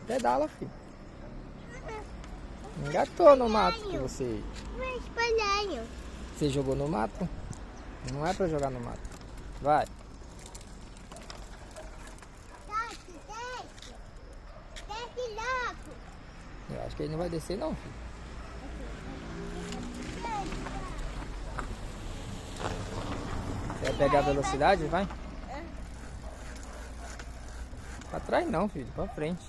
Pedala, filho. Engatou no mato que você... Espalhanho. Você jogou no mato? Não é pra jogar no mato. Vai. Desce logo. Eu acho que ele não vai descer não, filho. Você vai pegar a velocidade? Vai. Pra trás não, filho. Pra frente.